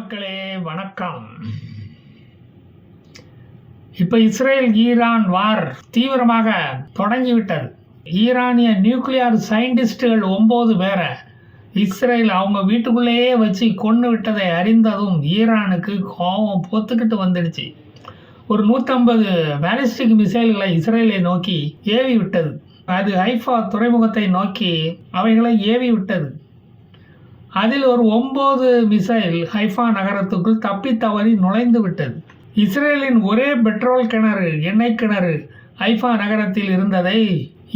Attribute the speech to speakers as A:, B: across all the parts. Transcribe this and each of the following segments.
A: மக்களே வணக்கம். இப்போ இஸ்ரேல் ஈரான் வார் தீவிரமாக தொடங்கிவிட்டது. ஈரானிய நியூக்ளியர் சயின்டிஸ்டுகள் 9 பேரை இஸ்ரேல் அவங்க வீட்டுக்குள்ளேயே வச்சு கொன்று விட்டதை அறிந்ததும் ஈரானுக்கு கோபம் பொத்துக்கிட்டு வந்துடுச்சு. ஒரு 150 பேலிஸ்டிக் மிசைல்களை இஸ்ரேலை நோக்கி ஏவி விட்டது. அது ஹைஃபா துறைமுகத்தை நோக்கி அவைகளை ஏவி விட்டது. அதில் ஒரு 9 மிசைல் ஹைஃபா நகரத்துக்குள் தப்பி தவறி நுழைந்து விட்டது. இஸ்ரேலின் ஒரே பெட்ரோல் கிணறு, எண்ணெய் கிணறு ஹைஃபா நகரத்தில் இருந்ததை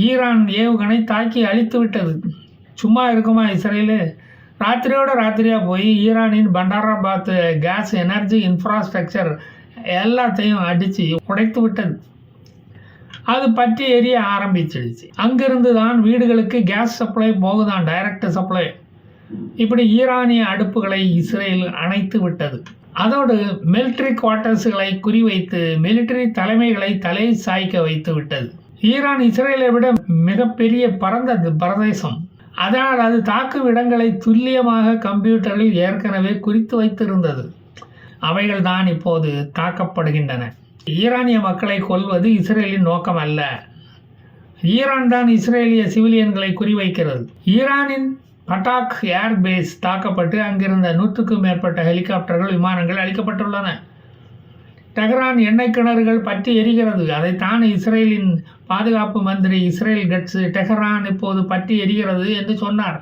A: ஈரான் ஏவுகணை தாக்கி அழித்து விட்டது. சும்மா இருக்குமா இஸ்ரேலு? ராத்திரியாக போய் ஈரானின் பண்டாராபாத் கேஸ் எனர்ஜி இன்ஃப்ராஸ்ட்ரக்சர் எல்லாத்தையும் அடித்து உடைத்து விட்டது. அது பற்றி எரிய ஆரம்பிச்சிடுச்சு. அங்கிருந்து தான் வீடுகளுக்கு கேஸ் சப்ளை போகுதான், டைரக்ட் சப்ளை. இப்படி ஈரானிய அடுப்புகளை இஸ்ரேல் அணைத்து விட்டது. அதோடு மிலிட்ரி குவார்ட்டர்ஸுகளை குறிவைத்து மிலிட்ரி தலைமைகளை தலை சாய்க்க வைத்து விட்டது. ஈரான் இஸ்ரேலை விட மிகப்பெரிய பரந்த பிரதேசம். அதனால் அது தாக்கும் இடங்களை துல்லியமாக கம்ப்யூட்டரில் ஏற்கனவே குறித்து வைத்திருந்தது. அவைகள் தான் இப்போது தாக்கப்படுகின்றன. ஈரானிய மக்களை கொல்வது இஸ்ரேலின் நோக்கம் அல்ல. ஈரான் தான் இஸ்ரேலிய சிவிலியன்களை குறிவைக்கிறது. ஈரானின் பட்டாக் ஏர்பேஸ் தாக்கப்பட்டு அங்கிருந்த 100க்கும் மேற்பட்ட ஹெலிகாப்டர்கள், விமானங்கள் அளிக்கப்பட்டுள்ளன. டெஹ்ரான் எண்ணெய் கிணறுகள் பற்றி எரிகிறது. அதைத்தான் இஸ்ரேலின் பாதுகாப்பு மந்திரி இஸ்ரேல் கட்ஸ் டெஹ்ரான் இப்போது பற்றி எரிகிறது என்று சொன்னார்.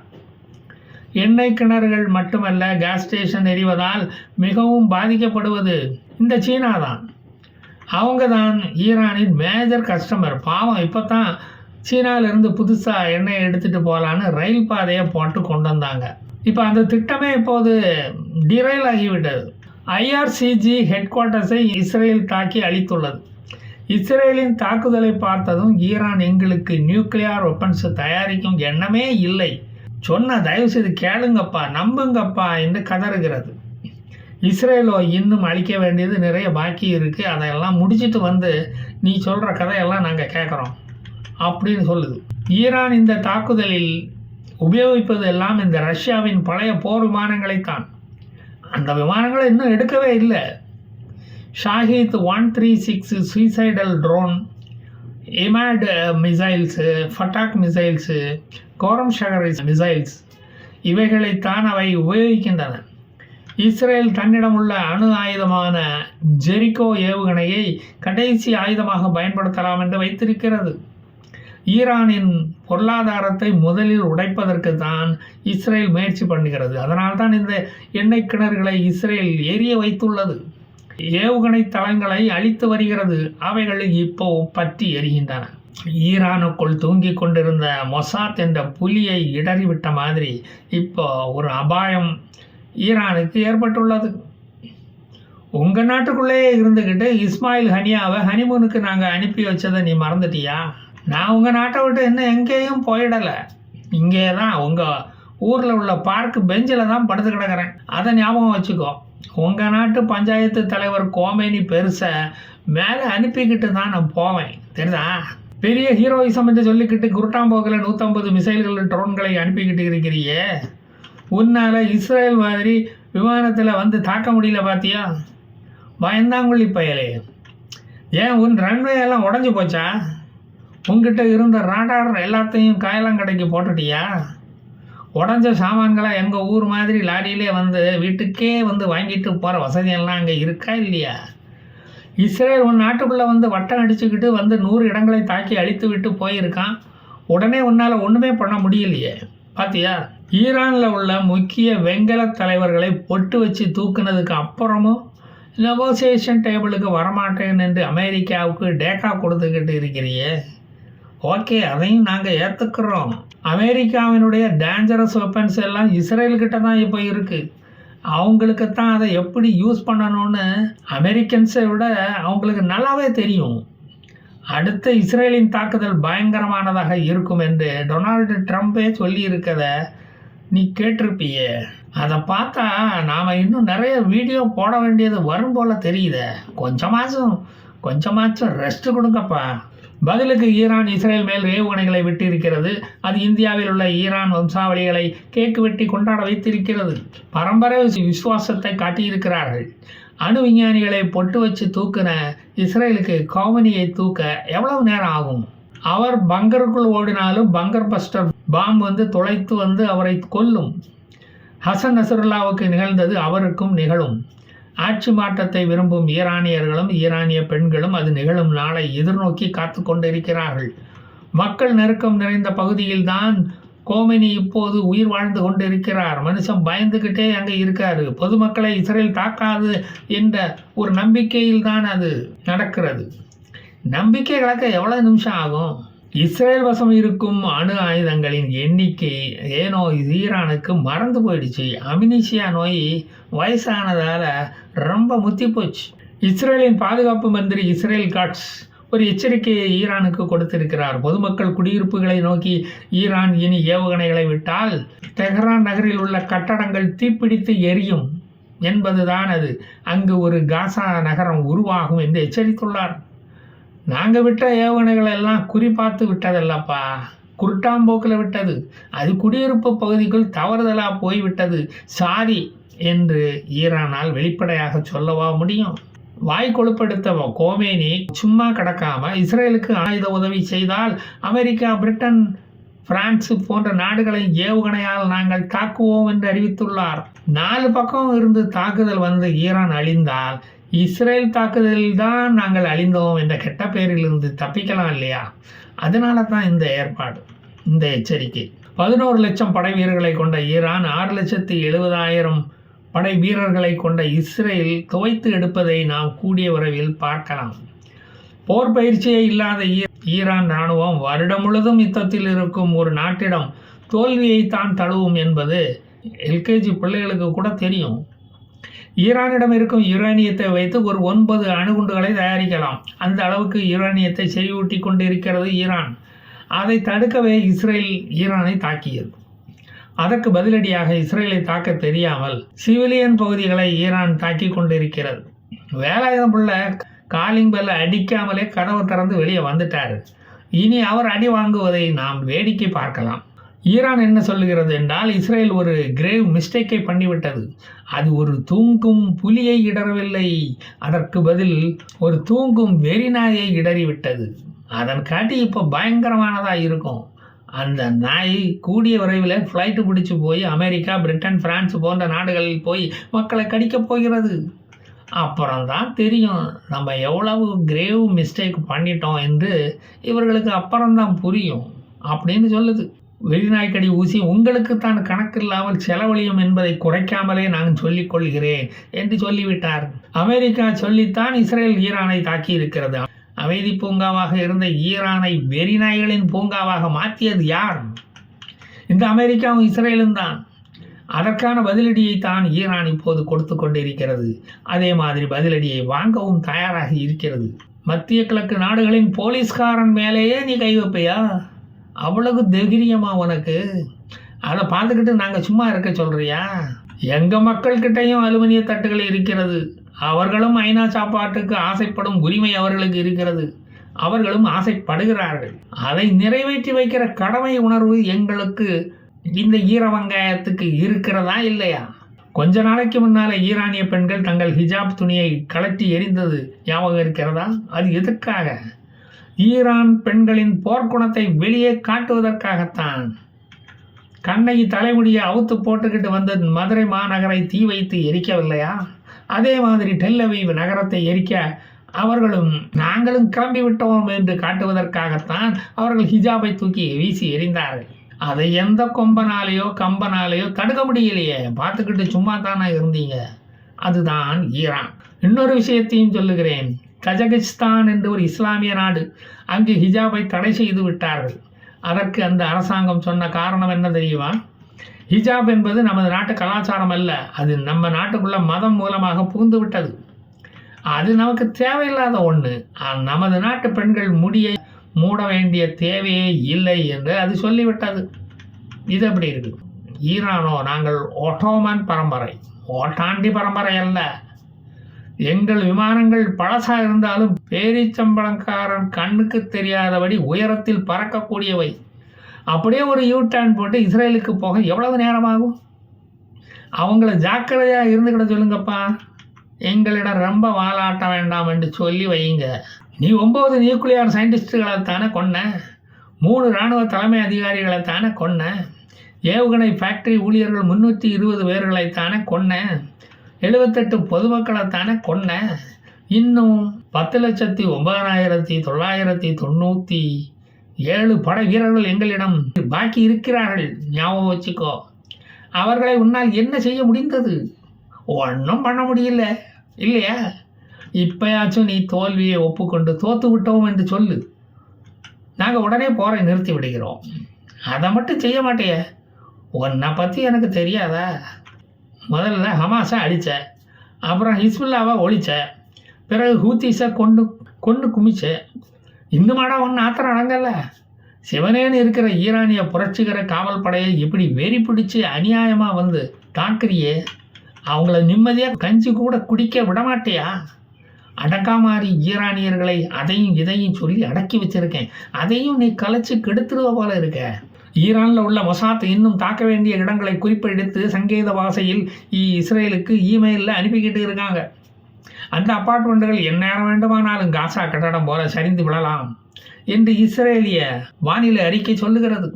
A: எண்ணெய் கிணறுகள் மட்டுமல்ல, கேஸ் ஸ்டேஷன் எரிவதால் மிகவும் பாதிக்கப்படுவது இந்த சீனா தான். அவங்க தான் ஈரானின் மேஜர் கஸ்டமர். பாவம், இப்போ தான் சீனாவிலிருந்து புதுசாக எண்ணெயை எடுத்துகிட்டு போகலான்னு ரயில் பாதையை போட்டு கொண்டு வந்தாங்க. இப்போ அந்த திட்டமே இப்போது டிரைல் ஆகிவிட்டது. ஐஆர்சிஜி ஹெட் குவார்ட்டர்ஸை இஸ்ரேல் தாக்கி அழித்துள்ளது. இஸ்ரேலின் தாக்குதலை பார்த்ததும் ஈரான் எங்களுக்கு நியூக்ளியர் வெப்பன்ஸ் தயாரிக்கும் எண்ணமே இல்லை, சொன்ன தயவுசெய்து கேளுங்கப்பா, நம்புங்கப்பா என்று கதறுகிறது. இஸ்ரேலோ இன்னும் அழிக்க வேண்டியது நிறைய பாக்கி இருக்குது, அதையெல்லாம் முடிச்சுட்டு வந்து நீ சொல்கிற கதையெல்லாம் நாங்கள் கேட்குறோம் அப்படின்னு சொல்லுது. ஈரான் இந்த தாக்குதலில் உபயோகிப்பது எல்லாம் இந்த ரஷ்யாவின் பழைய போர் விமானங்களைத்தான். அந்த விமானங்களை இன்னும் எடுக்கவே இல்லை. Shahed 136 suicidal drone, Emad missiles, Fattah missiles, Khorramshahr missiles இவைகளைத்தான் அவை உபயோகிக்கின்றன. இஸ்ரேல் தன்னிடம் உள்ள அணு ஆயுதமான ஜெரிகோ ஏவுகணையை கடைசி ஆயுதமாக பயன்படுத்தலாம் என்று வைத்திருக்கிறது. ஈரானின் பொருளாதாரத்தை முதலில் உடைப்பதற்கு தான் இஸ்ரேல் முயற்சி பண்ணுகிறது. அதனால் தான் இந்த எண்ணெய் கிணறுகளை இஸ்ரேல் எரிய வைத்துள்ளது. ஏவுகணை தளங்களை அழித்து வருகிறது. அவைகள் இப்போ பற்றி எரிகின்றன. ஈரானுக்குள் தூங்கி கொண்டிருந்த மொசாத் என்ற புலியை இடறிவிட்ட மாதிரி இப்போ ஒரு அபாயம் ஈரானுக்கு ஏற்பட்டுள்ளது. உங்கள் நாட்டுக்குள்ளேயே இருந்துக்கிட்டு இஸ்மாயில் ஹனியாவை ஹனிமூனுக்கு நாங்கள் அனுப்பி வச்சதை நீ மறந்துட்டியா? நான் உங்கள் நாட்டை விட்டு இன்னும் எங்கேயும் போயிடலை. இங்கே தான் உங்கள் ஊரில் உள்ள பார்க் பெஞ்சில் தான் படுத்து கிடக்கிறேன். அதை ஞாபகம் வச்சுக்கோ. உங்கள் நாட்டு பஞ்சாயத்து தலைவர் கோமேனி பெருசை மேலே அனுப்பிக்கிட்டு தான் நான் போவேன், தெரியுதா? பெரிய ஹீரோயிசம் என்று சொல்லிக்கிட்டு குருட்டாம்போக்கில் 150 மிசைல்கள், ட்ரோன்களை அனுப்பிக்கிட்டு இருக்கிறியே. உன்னால் இஸ்ரேல் மாதிரி விமானத்தில் வந்து தாக்க முடியல பார்த்தியா? பயந்தாங்குள்ளி பயலே. ஏன் உன் ரன்வே எல்லாம் உடஞ்சி போச்சா? உங்ககிட்ட இருந்த ராடார் எல்லாத்தையும் காயலாங்கடைக்கு போட்டுட்டியா? உடஞ்ச சாமான்களை எங்கள் ஊர் மாதிரி லாரியிலே வந்து வீட்டுக்கே வந்து வாங்கிட்டு போகிற வசதியெல்லாம் அங்கே இருக்கா இல்லையா? இஸ்ரேல் உன் நாட்டுக்குள்ளே வந்து வட்டம் அடிச்சுக்கிட்டு வந்து 100 இடங்களை தாக்கி அழித்து விட்டு போயிருக்கான். உடனே உன்னால் ஒன்றுமே பண்ண முடியலையே, பார்த்தியா? ஈரானில் உள்ள முக்கிய வெங்கல தலைவர்களை பொட்டு வச்சு தூக்குனதுக்கு அப்புறமும் நெகோசியேஷன் டேபிளுக்கு வரமாட்டேன் என்று அமெரிக்காவுக்கு டேக்கா கொடுத்துக்கிட்டு இருக்கிறியே. ஓகே, அதையும் நாங்கள் ஏற்றுக்கிறோம். அமெரிக்காவினுடைய டேஞ்சரஸ் வெப்பன்ஸ் எல்லாம் இஸ்ரேல்கிட்ட தான் இப்போ இருக்குது. அவங்களுக்கு தான் அதை எப்படி யூஸ் பண்ணணும்னு அமெரிக்கன்ஸை விட அவங்களுக்கு நல்லாவே தெரியும். அடுத்த இஸ்ரேலின் தாக்குதல் பயங்கரமானதாக இருக்கும் என்று டொனால்டு ட்ரம்ப்பே சொல்லியிருக்கத நீ கேட்டிருப்பியே. அதை பார்த்தா நாம் இன்னும் நிறைய வீடியோ போட வேண்டியது வரும் போல் தெரியுதே. கொஞ்சமாச்சும் ரெஸ்ட்டு கொடுங்கப்பா. பதிலுக்கு ஈரான் இஸ்ரேல் மேல் ஏவுகணைகளை விட்டிருக்கிறது. அது இந்தியாவில் உள்ள ஈரான் வம்சாவளிகளை கேக்கு வெட்டி கொண்டாட வைத்திருக்கிறது. பரம்பரை விசுவாசத்தை காட்டியிருக்கிறார்கள். அணு விஞ்ஞானிகளை பொட்டு வச்சு தூக்குன இஸ்ரேலுக்கு கோமனியை தூக்க எவ்வளவு நேரம் ஆகும்? அவர் பங்கருக்குள் ஓடினாலும் பங்கர் பஸ்டர் பாம் துளைத்து அவரை கொல்லும். ஹசன் நசருல்லாவுக்கு நிகழ்ந்தது அவருக்கும் நிகழும். ஆட்சி மாற்றத்தை விரும்பும் ஈரானியர்களும் ஈரானிய பெண்களும் அது நிகழும் நாளை எதிர்நோக்கி காத்து கொண்டிருக்கிறார்கள். மக்கள் நெருக்கம் நிறைந்த பகுதியில்தான் கோமெனி இப்போது உயிர் வாழ்ந்து கொண்டிருக்கிறார். மனுஷன் பயந்துக்கிட்டே அங்கே இருக்காரு. பொதுமக்களை இஸ்ரேல் தாக்காது என்ற ஒரு நம்பிக்கையில் தான் அது நடக்கிறது. நம்பிக்கை கலக்க எவ்வளவு நிமிஷம் ஆகும்? இஸ்ரேல் வசம் இருக்கும் அணு ஆயுதங்களின் எண்ணிக்கை ஏனோ ஈரானுக்கு மறந்து போயிடுச்சு. அமினிஷியா நோய் வயசானதால் ரொம்ப முத்தி போச்சு. இஸ்ரேலின் பாதுகாப்பு மந்திரி இஸ்ரேல் காட்ஸ் ஒரு எச்சரிக்கையை ஈரானுக்கு கொடுத்திருக்கிறார். பொதுமக்கள் குடியிருப்புகளை நோக்கி ஈரான் இனி ஏவுகணைகளை விட்டால் தெஹ்ரான் நகரில் உள்ள கட்டடங்கள் தீப்பிடித்து எரியும் என்பதுதான் அது. அங்கு ஒரு காசா நகரம் உருவாகும் என்று எச்சரித்துள்ளார். நாங்கள் விட்ட ஏவுகணைகள் எல்லாம் குறிப்பார்த்து விட்டதல்லப்பா, குருட்டாம்போக்கில் விட்டது. அது குடியிருப்பு பகுதிக்குள் தவறுதலாக போய்விட்டது, சாரி என்று ஈரானால் வெளிப்படையாக சொல்லவா முடியும்? வாய் கொழுப்படுத்த கோமேனி சும்மா கிடக்காம இஸ்ரேலுக்கு ஆயுத உதவி செய்தால் அமெரிக்கா, பிரிட்டன், பிரான்ஸ் போன்ற நாடுகளை ஏவுகணையால் நாங்கள் தாக்குவோம் என்று அறிவித்துள்ளார். 4 பக்கம் இருந்து தாக்குதல் ஈரான் அழிந்தால் இஸ்ரேல் தாக்குதலில் தான் நாங்கள் அழிந்தோம் என்ற கெட்ட பெயரிலிருந்து தப்பிக்கலாம் இல்லையா? அதனால தான் இந்த ஏற்பாடு, இந்த எச்சரிக்கை. 11 லட்சம் படை வீரர்களை கொண்ட ஈரான் 6,70,000 படை வீரர்களை கொண்ட இஸ்ரேல் துவைத்து எடுப்பதை நாம் கூடிய விரைவில் பார்க்கலாம். போர் பயிற்சியே இல்லாத ஈரான் இராணுவம் வருடம் முழுதும் யுத்தத்தில் இருக்கும் ஒரு நாட்டிடம் தோல்வியை தான் தழுவும் என்பது எல்கேஜி பிள்ளைகளுக்கு கூட தெரியும். ஈரானிடம் இருக்கும் யுரேனியத்தை வைத்து ஒரு 9 அணுகுண்டுகளை தயாரிக்கலாம். அந்த அளவுக்கு யுரேனியத்தை செறிவூட்டி கொண்டிருக்கிறது ஈரான். அதை தடுக்கவே இஸ்ரேல் ஈரானை தாக்கியது. அதற்கு பதிலடியாக இஸ்ரேலை தாக்க தெரியாமல் சிவிலியன் பகுதிகளை ஈரான் தாக்கி கொண்டிருக்கிறது. வேலாயுதம் பிள்ளை காலிங் பெல்ல அடிக்காமலே கதவை திறந்து வெளியே வந்துட்டார். இனி அவர் அடி வாங்குவதை நாம் வேடிக்கை பார்க்கலாம். ஈரான் என்ன சொல்லுகிறது என்றால், இஸ்ரேல் ஒரு கிரேவ் மிஸ்டேக்கை பண்ணிவிட்டது. அது ஒரு தூங்கும் புலியை இடரவில்லை, அதற்கு பதில் ஒரு தூங்கும் வெறிநாயை இடறிவிட்டது. அதன் காட்டி இப்போ பயங்கரமானதாக இருக்கும். அந்த நாய் கூடிய விரைவில் ஃப்ளைட்டு பிடிச்சி போய் அமெரிக்கா, பிரிட்டன், பிரான்ஸ் போன்ற நாடுகளில் போய் மக்களை கடிக்கப் போகிறது. அப்புறம்தான் தெரியும் நம்ம எவ்வளவு கிரேவ் மிஸ்டேக் பண்ணிட்டோம் என்று இவர்களுக்கு அப்புறம்தான் புரியும் அப்படின்னு சொல்லுது. வெளிநாய்க்கடி ஊசி உங்களுக்கு தான் கணக்கில்லாமல் செலவழியும் என்பதை குறைக்காமலே நான் சொல்லிக் கொள்கிறேன் என்று சொல்லிவிட்டார். அமெரிக்கா சொல்லித்தான் இஸ்ரேல் ஈரானை தாக்கி இருக்கிறது. அமைதி பூங்காவாக இருந்த ஈரானை வெறிநாய்களின் பூங்காவாக மாற்றியது யார்? இந்த அமெரிக்காவும் இஸ்ரேலும் தான். அதற்கான பதிலடியை தான் ஈரான் இப்போது கொடுத்து கொண்டிருக்கிறது. அதே மாதிரி பதிலடியை வாங்கவும் தயாராக இருக்கிறது. மத்திய கிழக்கு நாடுகளின் போலீஸ்காரன் மேலேயே நீ கை வைப்பையா? அவ்வளவு தைரியமா உனக்கு? அதை பார்த்துக்கிட்டு நாங்கள் சும்மா இருக்க சொல்றியா? எங்கள் மக்கள்கிட்டையும் அலுமினிய தட்டுகள் இருக்கிறது. அவர்களும் ஐநா சாப்பாட்டுக்கு ஆசைப்படும் உரிமை அவர்களுக்கு இருக்கிறது. அவர்களும் ஆசைப்படுகிறார்கள். அதை நிறைவேற்றி வைக்கிற கடமை உணர்வு எங்களுக்கு இந்த ஈர வெங்காயத்துக்கு இருக்கிறதா இல்லையா? கொஞ்ச நாளைக்கு முன்னால ஈரானிய பெண்கள் தங்கள் ஹிஜாப் துணியை கலட்டி எறிந்தது ஞாபகம் இருக்கிறதா? அது எதற்காக? ஈரான் பெண்களின் போர்க்குணத்தை வெளியே காட்டுவதற்காகத்தான். கண்ணகி தலைமுடியை அவுத்து போட்டுக்கிட்டு வந்த மதுரை மாநகரை தீ வைத்து எரிக்கவில்லையா? அதே மாதிரி டெல் அவீவ் நகரத்தை எரிக்க அவர்களும் நாங்களும் கிளம்பி விட்டோம் என்று காட்டுவதற்காகத்தான் அவர்கள் ஹிஜாபை தூக்கி வீசி எறிந்தார்கள். அதை எந்த கொம்பனாலேயோ கம்பனாலேயோ தடுக்க முடியலையே. பார்த்துக்கிட்டு சும்மா தானே இருந்தீங்க. அதுதான் ஈரான். இன்னொரு விஷயத்தையும் சொல்லுகிறேன். கஜகிஸ்தான் என்று ஒரு இஸ்லாமிய நாடு, அங்கு ஹிஜாபை தடை செய்து விட்டார்கள். அதற்கு அந்த அரசாங்கம் சொன்ன காரணம் என்ன தெரியுமா? ஹிஜாப் என்பது நமது நாட்டு கலாச்சாரம் அல்ல, அது நம்ம நாட்டுக்குள்ள மதம் மூலமாக புகுந்து விட்டது. அது நமக்கு தேவையில்லாத ஒன்று. நமது நாட்டு பெண்கள் முடியை மூட வேண்டிய தேவையே இல்லை என்று அது சொல்லிவிட்டது. இது எப்படி இருக்கு? ஈரானோ நாங்கள் ஒட்டோமன் பரம்பரை, ஓட்டாண்டி பரம்பரை அல்ல. எங்கள் விமானங்கள் பழசா இருந்தாலும் பேரிச்சம்பழக்காரன் கண்ணுக்கு தெரியாதபடி உயரத்தில் பறக்கக்கூடியவை. அப்படியே ஒரு யூ டர்ன் போட்டு இஸ்ரேலுக்கு போக எவ்வளவு நேரமாகும்? அவங்கள ஜாக்கிரதையாக இருந்துக்கிட சொல்லுங்கப்பா. எங்களிடம் ரொம்ப வாலாட்ட வேண்டாம் என்று சொல்லி வையுங்க. நீ 9 நியூக்ளியர் சயின்டிஸ்டுகளை தானே கொன்ன, 3 இராணுவ தலைமை அதிகாரிகளை தானே கொன்ன, ஏவுகணை ஃபேக்டரி ஊழியர்கள் 320 பேர்களைத்தானே கொன்ன, 78 பொதுமக்களைத்தானே கொன்ன, இன்னும் 10,09,997 படை வீரர்கள் எங்களிடம் பாக்கி இருக்கிறார்கள். ஞாபகம் வச்சுக்கோ. அவர்களை உன்னால் என்ன செய்ய முடிந்தது? ஒன்றும் பண்ண முடியல இல்லையா? இப்பயாச்சும் நீ தோல்வியை ஒப்புக்கொண்டு தோத்து விட்டோம் என்று சொல்லு. நாங்கள் உடனே போரை நிறுத்தி விடுகிறோம். அதை மட்டும் செய்ய மாட்டேய? உன்னை பற்றி எனக்கு தெரியாதா? முதல்ல ஹமாஸை அடித்த, அப்புறம் ஹிஸ்புல்லாவை ஒழிச்ச, பிறகு ஹூத்திஸை கொண்டு குமிச்ச. இன்னுமாடா ஒன்று ஆத்திரம் அடங்கல? சிவனேன்னு இருக்கிற ஈரானிய புரட்சிகர காவல் படையை இப்படி வெறி பிடிச்சி அநியாயமாக வந்து தாக்குறியே, அவங்கள நிம்மதியாக கஞ்சி கூட குடிக்க விடமாட்டியா? அடக்காமாரி ஈரானியர்களை அதையும் இதையும் சொல்லி அடக்கி வச்சிருக்கேன். அதையும் நீ கலைச்சி கெடுத்துடுவ போல இருக்க. ஈரானில் உள்ள மொசாத் இன்னும் தாக்க வேண்டிய இடங்களை குறிப்பெடுத்து சங்கேத பாஷையில் இஸ்ரேலுக்கு இமெயிலில் அனுப்பிக்கிட்டு இருக்காங்க. அந்த அப்பார்ட்மெண்ட்டுகள் எந்நேரம் வேண்டுமானாலும் காசா கட்டடம் போல சரிந்து விழலாம் என்று இஸ்ரேலிய வானிலை அறிக்கை சொல்லுகிறது.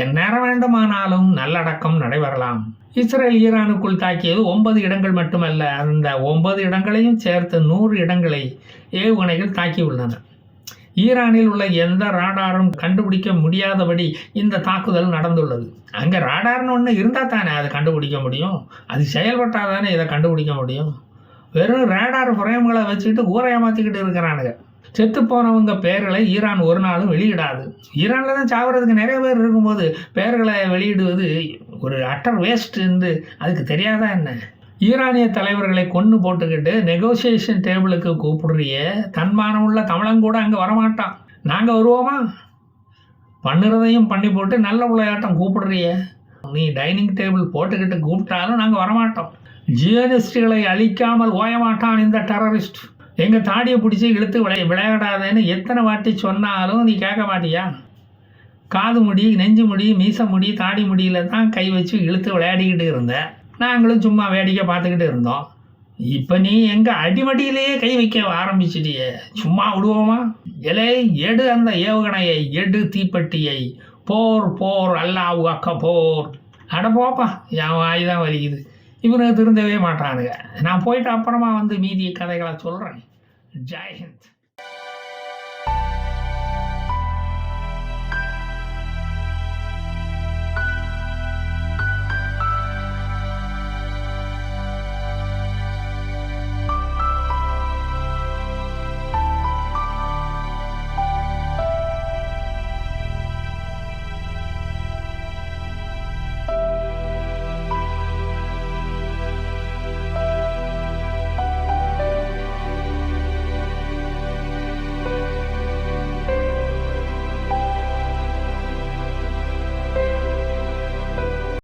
A: எந்நேரம் வேண்டுமானாலும் நல்லடக்கம் நடைபெறலாம். இஸ்ரேல் ஈரானுக்குள் தாக்கியது 9 இடங்கள் மட்டுமல்ல, அந்த 9 இடங்களையும் சேர்த்து 100 இடங்களை ஏவுகணைகள் தாக்கியுள்ளன. ஈரானில் உள்ள எந்த ராடாரும் கண்டுபிடிக்க முடியாதபடி இந்த தாக்குதல் நடந்துள்ளது. அங்கே ராடார்னு ஒன்று இருந்தால் தானே அதை கண்டுபிடிக்க முடியும். அது செயல்பட்டால் தானே இதை கண்டுபிடிக்க முடியும். வெறும் ரேடார் ஃப்ரேம்களை வச்சுக்கிட்டு ஊரை ஏமாற்றிக்கிட்டு இருக்கிறானுங்க. செத்து போனவங்க பெயர்களை ஈரான் ஒரு நாளும் வெளியிடாது. ஈரானில் தான் சாவறதுக்கு நிறைய பேர் இருக்கும்போது பெயர்களை வெளியிடுவது ஒரு அட்டர் வேஸ்ட் என்று அதுக்கு தெரியாதா என்ன? ஈரானிய தலைவர்களை கொன்று போட்டுக்கிட்டு நெகோசியேஷன் டேபிளுக்கு கூப்பிடுறிய தன்மானம் உள்ள தமிழன் கூட அங்கே வரமாட்டான். நாங்கள் வருவோமா? பண்ணுறதையும் பண்ணி போட்டு நல்ல விளையாட்டம் கூப்பிடுறிய. நீ டைனிங் டேபிள் போட்டுக்கிட்டு கூப்பிட்டாலும் நாங்கள் வரமாட்டோம். ஜியோனிஸ்டுகளை அழிக்காமல் ஓயமாட்டான் இந்த டெரரிஸ்ட். எங்கள் தாடியை பிடிச்சி இழுத்து விளையாடாதேன்னு எத்தனை வாட்டி சொன்னாலும் நீ கேட்க மாட்டியா? காது முடி, நெஞ்சு முடி, மீச முடி, தாடி முடியில தான் கை வச்சு இழுத்து விளையாடிக்கிட்டு இருந்த. நாங்களும் சும்மா வேடிக்கை பார்த்துக்கிட்டு இருந்தோம். இப்போ நீ எங்கள் அடிமடியிலேயே கை வைக்க ஆரம்பிச்சிட்டியே. சும்மா விடுவோமா? எடு அந்த ஏவுகணையை, எடு தீப்பெட்டியை. போர் போர் அல்லாஹ் அக்பர். அட போப்பா, என் வாய் தான் வலிக்குது. இவனுக்கு திருந்தவே மாட்டானுங்க. நான் போயிட்டு அப்புறமா வந்து மீதி கதைகளை சொல்கிறேன். ஜெய் ஹிந்த்.